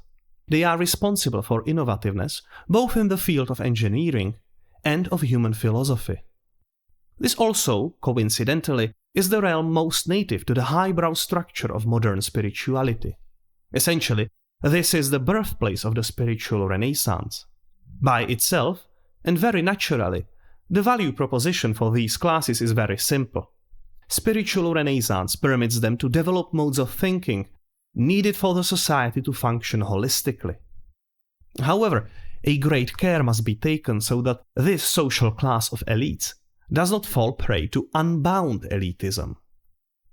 They are responsible for innovativeness both in the field of engineering and of human philosophy. This also, coincidentally, is the realm most native to the highbrow structure of modern spirituality. Essentially, this is the birthplace of the spiritual renaissance. By itself, and very naturally, the value proposition for these classes is very simple. Spiritual renaissance permits them to develop modes of thinking needed for the society to function holistically. However, a great care must be taken so that this social class of elites does not fall prey to unbound elitism.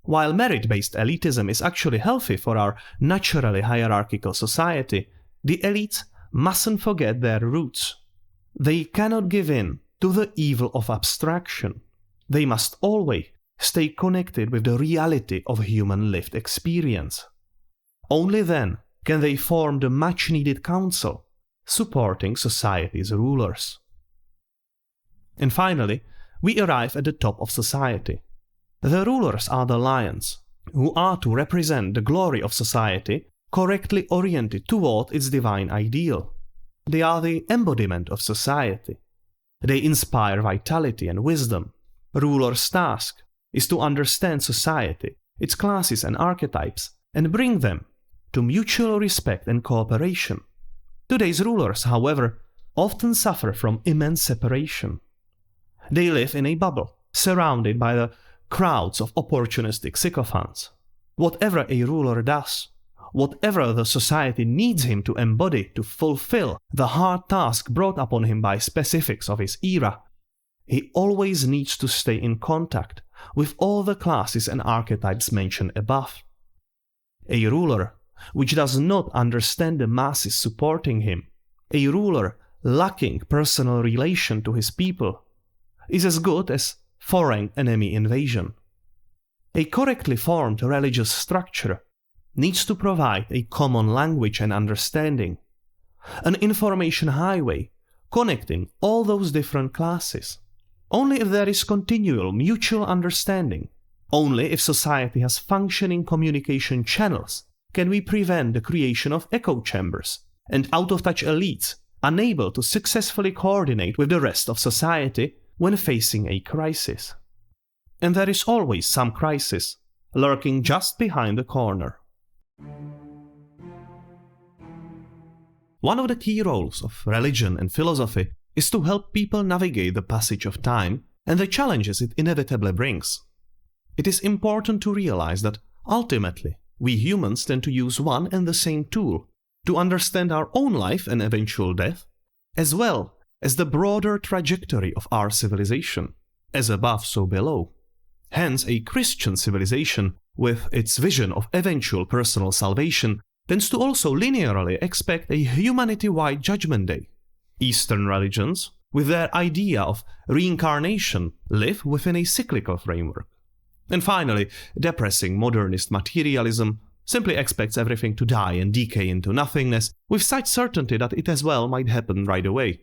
While merit-based elitism is actually healthy for our naturally hierarchical society, the elites mustn't forget their roots. They cannot give in to the evil of abstraction. They must always stay connected with the reality of human lived experience. Only then can they form the much-needed council supporting society's rulers. And finally, we arrive at the top of society. The rulers are the lions, who are to represent the glory of society correctly oriented toward its divine ideal. They are the embodiment of society. They inspire vitality and wisdom. Rulers' task is to understand society, its classes and archetypes, and bring them to mutual respect and cooperation. Today's rulers, however, often suffer from immense separation. They live in a bubble, surrounded by the crowds of opportunistic sycophants. Whatever a ruler does, whatever the society needs him to embody to fulfill the hard task brought upon him by specifics of his era, he always needs to stay in contact with all the classes and archetypes mentioned above. A ruler which does not understand the masses supporting him, a ruler lacking personal relation to his people, is as good as foreign enemy invasion. A correctly formed religious structure needs to provide a common language and understanding, an information highway connecting all those different classes. Only if there is continual mutual understanding, only if society has functioning communication channels, can we prevent the creation of echo chambers and out-of-touch elites unable to successfully coordinate with the rest of society when facing a crisis. And there is always some crisis lurking just behind the corner. One of the key roles of religion and philosophy is to help people navigate the passage of time and the challenges it inevitably brings. It is important to realize that ultimately we humans tend to use one and the same tool to understand our own life and eventual death, as well as the broader trajectory of our civilization, as above so below. Hence, a Christian civilization, with its vision of eventual personal salvation, tends to also linearly expect a humanity-wide judgment day. Eastern religions, with their idea of reincarnation, live within a cyclical framework. And finally, depressing modernist materialism simply expects everything to die and decay into nothingness, with such certainty that it as well might happen right away.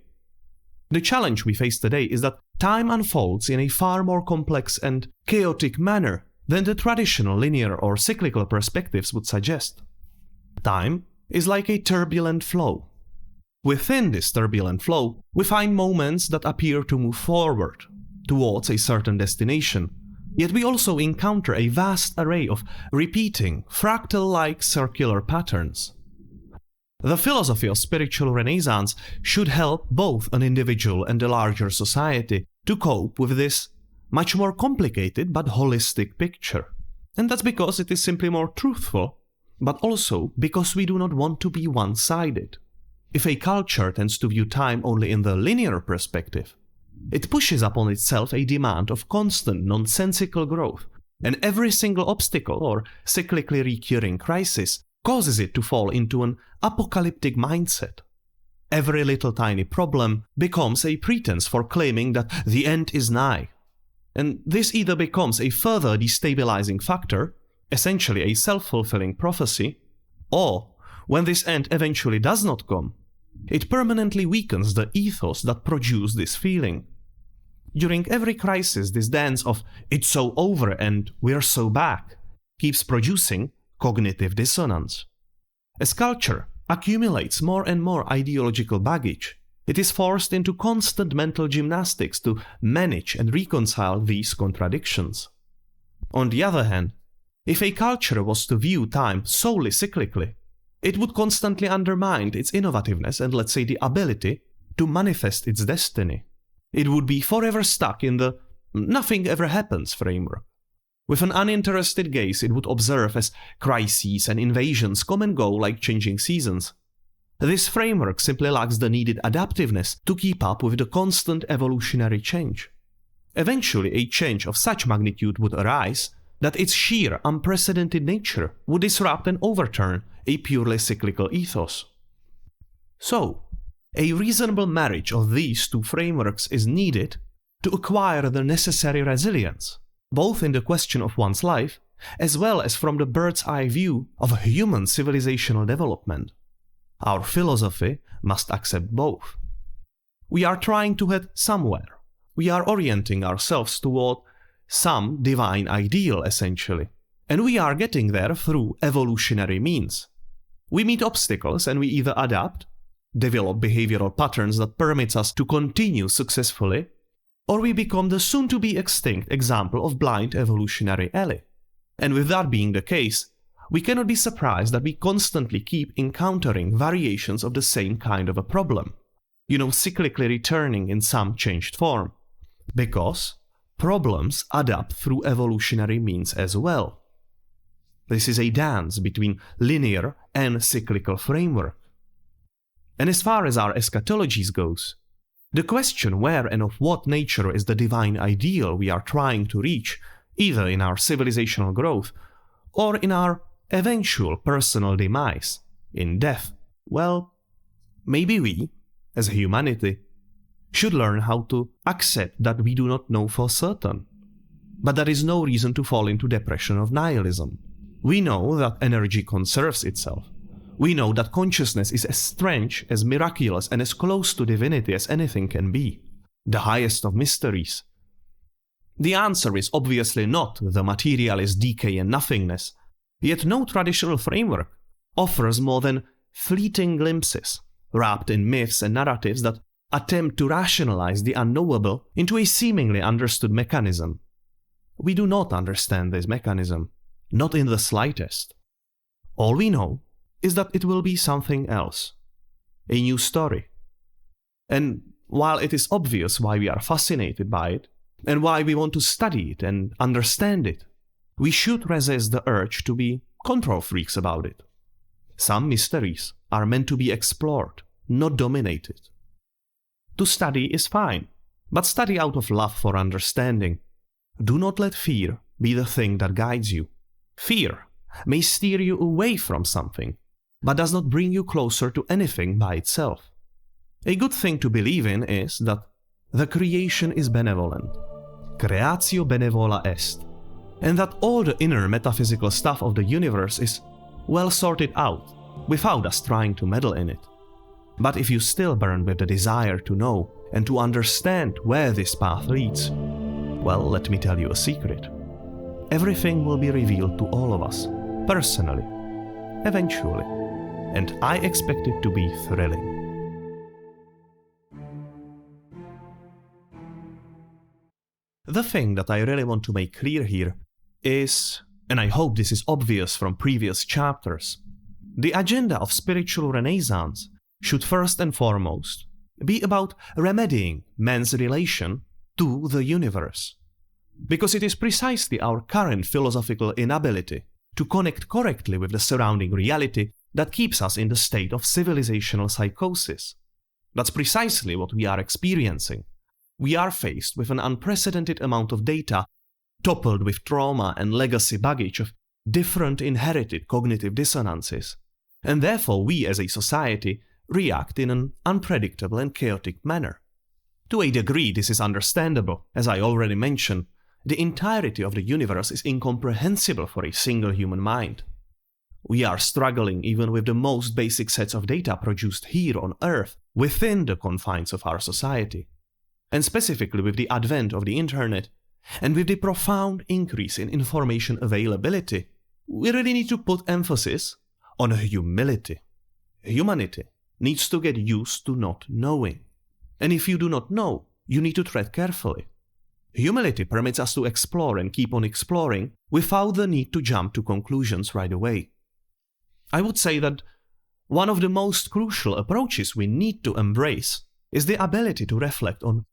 The challenge we face today is that time unfolds in a far more complex and chaotic manner than the traditional linear or cyclical perspectives would suggest. Time is like a turbulent flow. Within this turbulent flow, we find moments that appear to move forward, towards a certain destination, yet we also encounter a vast array of repeating, fractal-like circular patterns. The philosophy of spiritual renaissance should help both an individual and a larger society to cope with this much more complicated but holistic picture. And that's because it is simply more truthful, but also because we do not want to be one-sided. If a culture tends to view time only in the linear perspective, it pushes upon itself a demand of constant nonsensical growth, and every single obstacle or cyclically recurring crisis causes it to fall into an apocalyptic mindset. Every little tiny problem becomes a pretense for claiming that the end is nigh. And this either becomes a further destabilizing factor, essentially a self-fulfilling prophecy, or, when this end eventually does not come, it permanently weakens the ethos that produced this feeling. During every crisis, this dance of "it's so over" and "we're so back" keeps producing cognitive dissonance. As culture accumulates more and more ideological baggage, it is forced into constant mental gymnastics to manage and reconcile these contradictions. On the other hand, if a culture was to view time solely cyclically, it would constantly undermine its innovativeness and, let's say, the ability to manifest its destiny. It would be forever stuck in the "nothing ever happens" framework. With an uninterested gaze, it would observe as crises and invasions come and go like changing seasons. This framework simply lacks the needed adaptiveness to keep up with the constant evolutionary change. Eventually, a change of such magnitude would arise that its sheer, unprecedented nature would disrupt and overturn a purely cyclical ethos. So, a reasonable marriage of these two frameworks is needed to acquire the necessary resilience, both in the question of one's life, as well as from the bird's-eye view of human civilizational development. Our philosophy must accept both. We are trying to head somewhere. We are orienting ourselves toward some divine ideal, essentially, and we are getting there through evolutionary means. We meet obstacles and we either adapt, develop behavioral patterns that permits us to continue successfully, or we become the soon-to-be extinct example of blind evolutionary alley. And with that being the case, we cannot be surprised that we constantly keep encountering variations of the same kind of a problem, cyclically returning in some changed form, because problems adapt through evolutionary means as well. This is a dance between linear and cyclical framework. And as far as our eschatologies goes, the question where and of what nature is the divine ideal we are trying to reach, either in our civilizational growth or in our eventual personal demise, in death, well, maybe we, as humanity, should learn how to accept that we do not know for certain. But there is no reason to fall into depression of nihilism. We know that energy conserves itself. We know that consciousness is as strange, as miraculous, and as close to divinity as anything can be, the highest of mysteries. The answer is obviously not the materialist decay and nothingness, yet no traditional framework offers more than fleeting glimpses, wrapped in myths and narratives that attempt to rationalize the unknowable into a seemingly understood mechanism. We do not understand this mechanism, not in the slightest. All we know is that it will be something else, a new story. And while it is obvious why we are fascinated by it, and why we want to study it and understand it, we should resist the urge to be control freaks about it. Some mysteries are meant to be explored, not dominated. To study is fine, but study out of love for understanding. Do not let fear be the thing that guides you. Fear may steer you away from something, but does not bring you closer to anything by itself. A good thing to believe in is that the creation is benevolent. Creatio benevola est. And that all the inner metaphysical stuff of the universe is well sorted out, without us trying to meddle in it. But if you still burn with the desire to know and to understand where this path leads, well, let me tell you a secret. Everything will be revealed to all of us, personally, eventually, and I expect it to be thrilling. The thing that I really want to make clear here is, and I hope this is obvious from previous chapters, the agenda of spiritual renaissance should first and foremost be about remedying man's relation to the universe. Because it is precisely our current philosophical inability to connect correctly with the surrounding reality that keeps us in the state of civilizational psychosis. That's precisely what we are experiencing. We are faced with an unprecedented amount of data, toppled with trauma and legacy baggage of different inherited cognitive dissonances, and therefore we as a society react in an unpredictable and chaotic manner. To a degree, this is understandable. As I already mentioned, the entirety of the universe is incomprehensible for a single human mind. We are struggling even with the most basic sets of data produced here on Earth within the confines of our society. And specifically with the advent of the internet and with the profound increase in information availability, we really need to put emphasis on humility. Humanity needs to get used to not knowing. And if you do not know, you need to tread carefully. Humility permits us to explore and keep on exploring without the need to jump to conclusions right away. I would say that one of the most crucial approaches we need to embrace is the ability to reflect on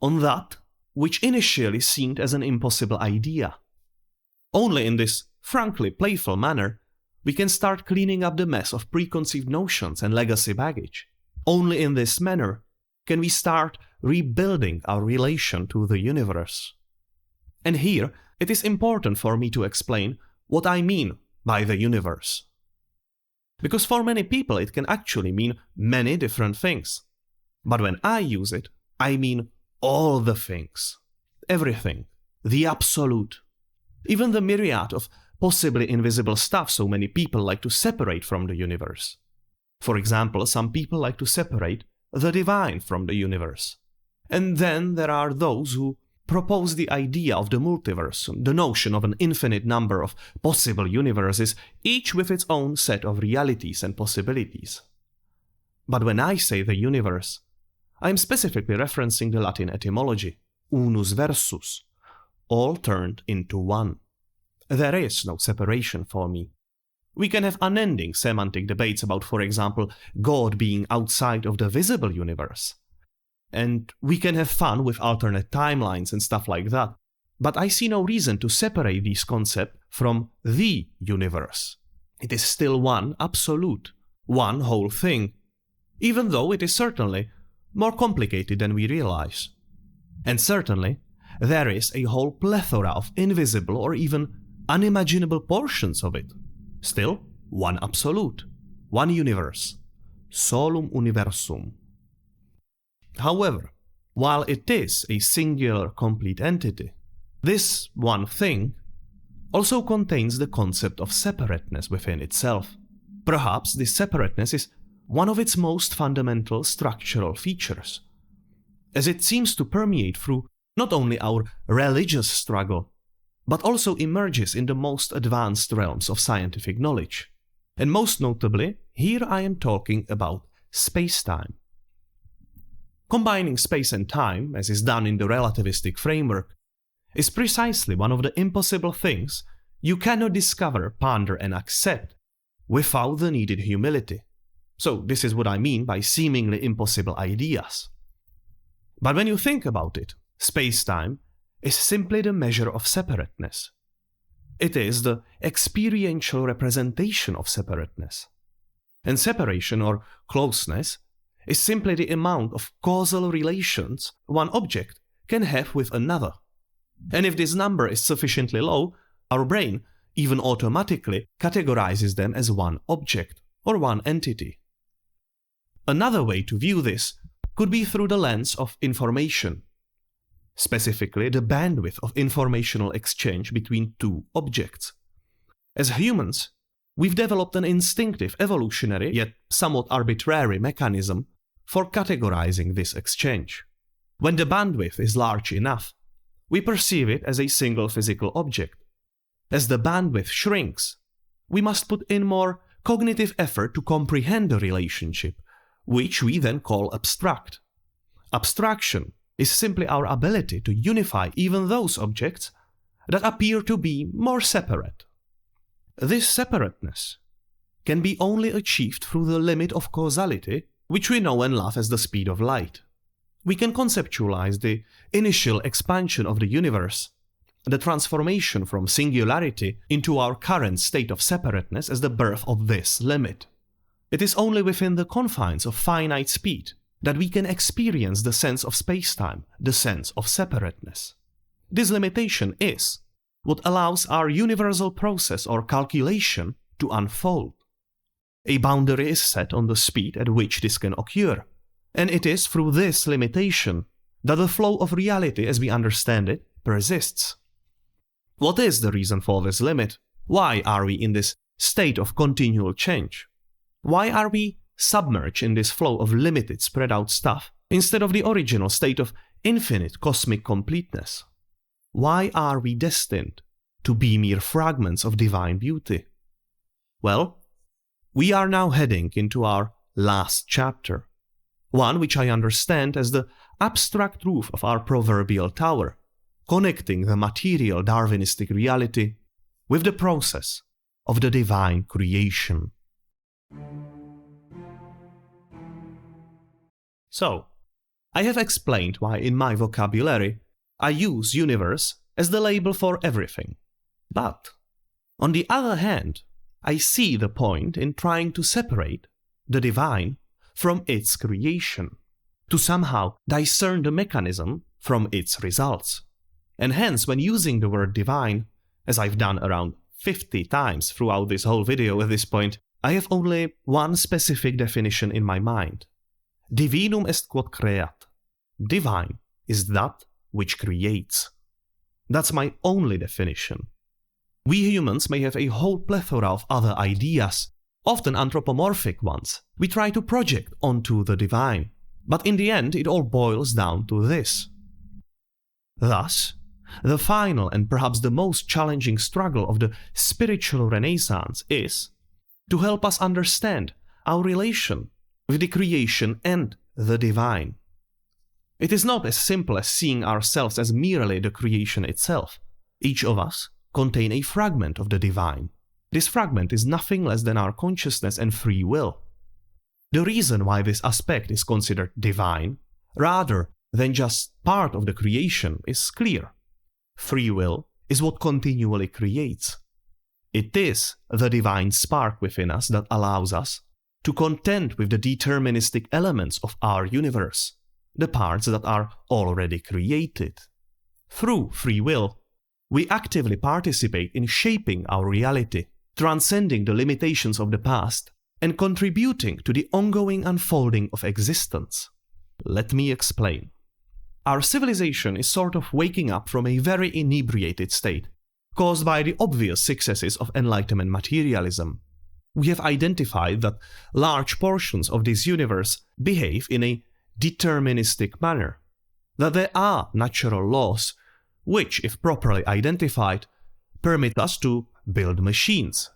that which initially seemed as an impossible idea. Only in this frankly playful manner we can start cleaning up the mess of preconceived notions and legacy baggage. Only in this manner can we start rebuilding our relation to the universe. And here, it is important for me to explain what I mean by the universe. Because for many people it can actually mean many different things. But when I use it, I mean all the things. Everything. The absolute. Even the myriad of possibly invisible stuff so many people like to separate from the universe. For example, some people like to separate the divine from the universe. And then there are those who propose the idea of the multiverse, the notion of an infinite number of possible universes, each with its own set of realities and possibilities. But when I say the universe, I am specifically referencing the Latin etymology, unus versus, all turned into one. There is no separation for me. We can have unending semantic debates about, for example, God being outside of the visible universe. And we can have fun with alternate timelines and stuff like that. But I see no reason to separate these concepts from the universe. It is still one absolute, one whole thing, even though it is certainly more complicated than we realize. And certainly, there is a whole plethora of invisible or even unimaginable portions of it. Still, one absolute, one universe, solum universum. However, while it is a singular complete entity, this one thing also contains the concept of separateness within itself. Perhaps this separateness is one of its most fundamental structural features, as it seems to permeate through not only our religious struggle, but also emerges in the most advanced realms of scientific knowledge. And most notably, here I am talking about space-time. Combining space and time, as is done in the relativistic framework, is precisely one of the impossible things you cannot discover, ponder, and accept without the needed humility. So this is what I mean by seemingly impossible ideas. But when you think about it, space-time is simply the measure of separateness. It is the experiential representation of separateness. And separation or closeness is simply the amount of causal relations one object can have with another. And if this number is sufficiently low, our brain even automatically categorizes them as one object or one entity. Another way to view this could be through the lens of information, specifically the bandwidth of informational exchange between two objects. As humans, we've developed an instinctive, evolutionary, yet somewhat arbitrary mechanism for categorizing this exchange. When the bandwidth is large enough, we perceive it as a single physical object. As the bandwidth shrinks, we must put in more cognitive effort to comprehend the relationship, which we then call abstract. Abstraction is simply our ability to unify even those objects that appear to be more separate. This separateness can be only achieved through the limit of causality, which we know and love as the speed of light. We can conceptualize the initial expansion of the universe, the transformation from singularity into our current state of separateness, as the birth of this limit. It is only within the confines of finite speed that we can experience the sense of space-time, the sense of separateness. This limitation is what allows our universal process or calculation to unfold. A boundary is set on the speed at which this can occur, and it is through this limitation that the flow of reality as we understand it persists. What is the reason for this limit? Why are we in this state of continual change? Why are we submerged in this flow of limited, spread out stuff instead of the original state of infinite cosmic completeness? Why are we destined to be mere fragments of divine beauty? Well, we are now heading into our last chapter, one which I understand as the abstract roof of our proverbial tower, connecting the material Darwinistic reality with the process of the divine creation. So, I have explained why in my vocabulary I use universe as the label for everything. But, on the other hand, I see the point in trying to separate the divine from its creation, to somehow discern the mechanism from its results. And hence, when using the word divine, as I've done around 50 times throughout this whole video at this point, I have only one specific definition in my mind. Divinum est quod creat. Divine is that which creates. That's my only definition. We humans may have a whole plethora of other ideas, often anthropomorphic ones, we try to project onto the divine, but in the end it all boils down to this. Thus, the final and perhaps the most challenging struggle of the spiritual renaissance is to help us understand our relation with the creation and the divine. It is not as simple as seeing ourselves as merely the creation itself. Each of us contain a fragment of the divine. This fragment is nothing less than our consciousness and free will. The reason why this aspect is considered divine, rather than just part of the creation, is clear. Free will is what continually creates. It is the divine spark within us that allows us to contend with the deterministic elements of our universe, the parts that are already created. Through free will, we actively participate in shaping our reality, transcending the limitations of the past and contributing to the ongoing unfolding of existence. Let me explain. Our civilization is sort of waking up from a very inebriated state, caused by the obvious successes of Enlightenment materialism. We have identified that large portions of this universe behave in a deterministic manner, that there are natural laws which, if properly identified, permit us to build machines.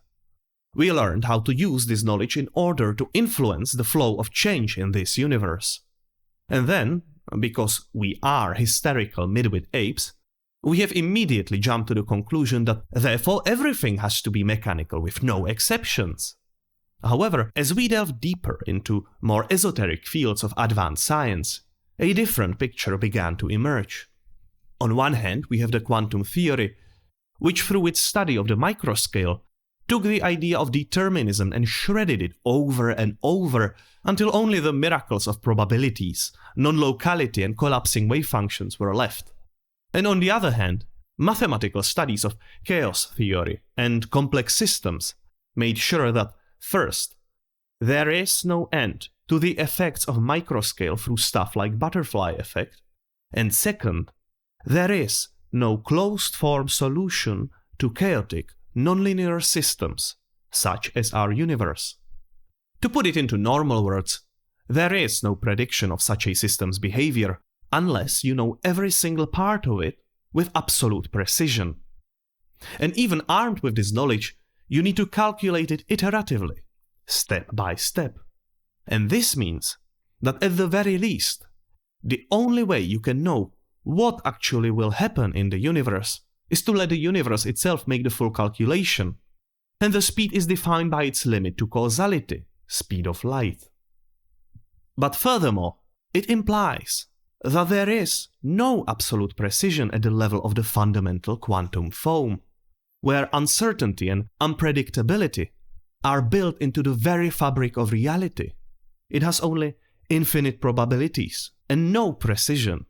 We learned how to use this knowledge in order to influence the flow of change in this universe. And then, because we are hysterical midwit apes, we have immediately jumped to the conclusion that therefore everything has to be mechanical with no exceptions. However, as we delve deeper into more esoteric fields of advanced science, a different picture began to emerge. On one hand, we have the quantum theory, which through its study of the microscale took the idea of determinism and shredded it over and over until only the miracles of probabilities, non-locality and collapsing wave functions were left. And on the other hand, mathematical studies of chaos theory and complex systems made sure that, first, there is no end to the effects of microscale through stuff like butterfly effect, and second, there is no closed-form solution to chaotic, nonlinear systems, such as our universe. To put it into normal words, there is no prediction of such a system's behavior unless you know every single part of it with absolute precision. And even armed with this knowledge, you need to calculate it iteratively, step by step. And this means that at the very least, the only way you can know what actually will happen in the universe is to let the universe itself make the full calculation. And the speed is defined by its limit to causality, speed of light. But furthermore, it implies that there is no absolute precision at the level of the fundamental quantum foam, where uncertainty and unpredictability are built into the very fabric of reality. It has only infinite probabilities and no precision.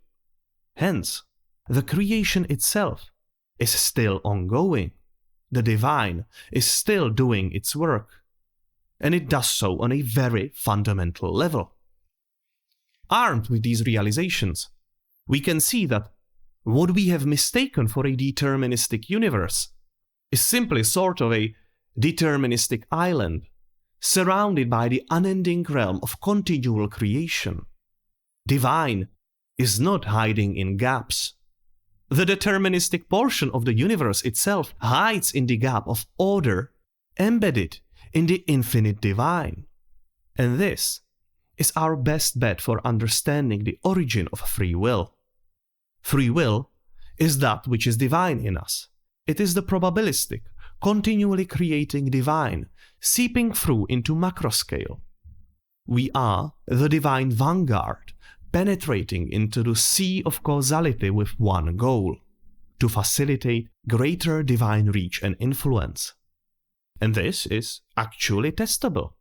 Hence, the creation itself is still ongoing. The divine is still doing its work, and it does so on a very fundamental level. Armed with these realizations, we can see that what we have mistaken for a deterministic universe is simply sort of a deterministic island, surrounded by the unending realm of continual creation. Divine is not hiding in gaps. The deterministic portion of the universe itself hides in the gap of order embedded in the infinite divine. And this is our best bet for understanding the origin of free will. Free will is that which is divine in us. It is the probabilistic, continually creating divine, seeping through into macroscale. We are the divine vanguard, penetrating into the sea of causality with one goal: to facilitate greater divine reach and influence. And this is actually testable.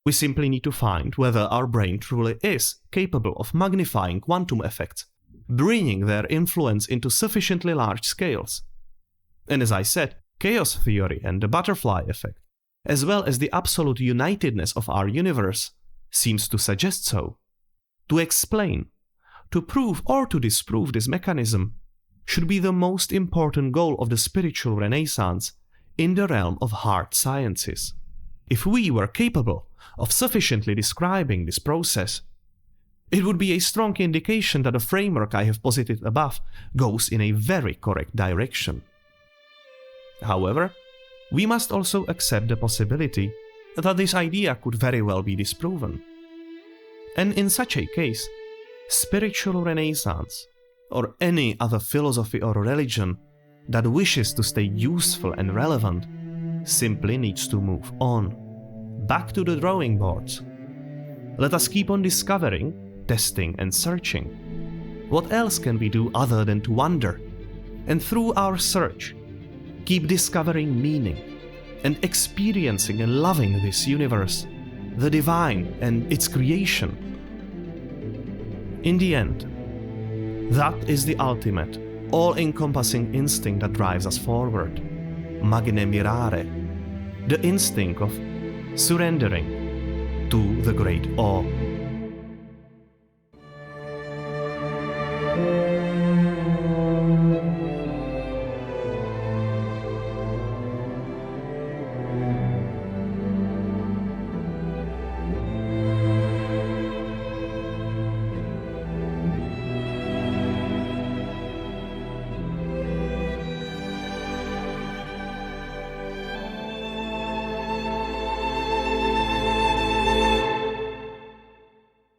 We simply need to find whether our brain truly is capable of magnifying quantum effects, bringing their influence into sufficiently large scales. And as I said, chaos theory and the butterfly effect, as well as the absolute unitedness of our universe, seems to suggest so. To explain, to prove or to disprove this mechanism should be the most important goal of the spiritual renaissance in the realm of hard sciences. If we were capable of sufficiently describing this process, it would be a strong indication that the framework I have posited above goes in a very correct direction. However, we must also accept the possibility that this idea could very well be disproven. And in such a case, spiritual renaissance, or any other philosophy or religion that wishes to stay useful and relevant, simply needs to move on, back to the drawing boards. Let us keep on discovering, testing and searching. What else can we do other than to wonder? And through our search, keep discovering meaning and experiencing and loving this universe, the divine and its creation. In the end, that is the ultimate, all-encompassing instinct that drives us forward. Magne Mirare, the instinct of surrendering to the great awe.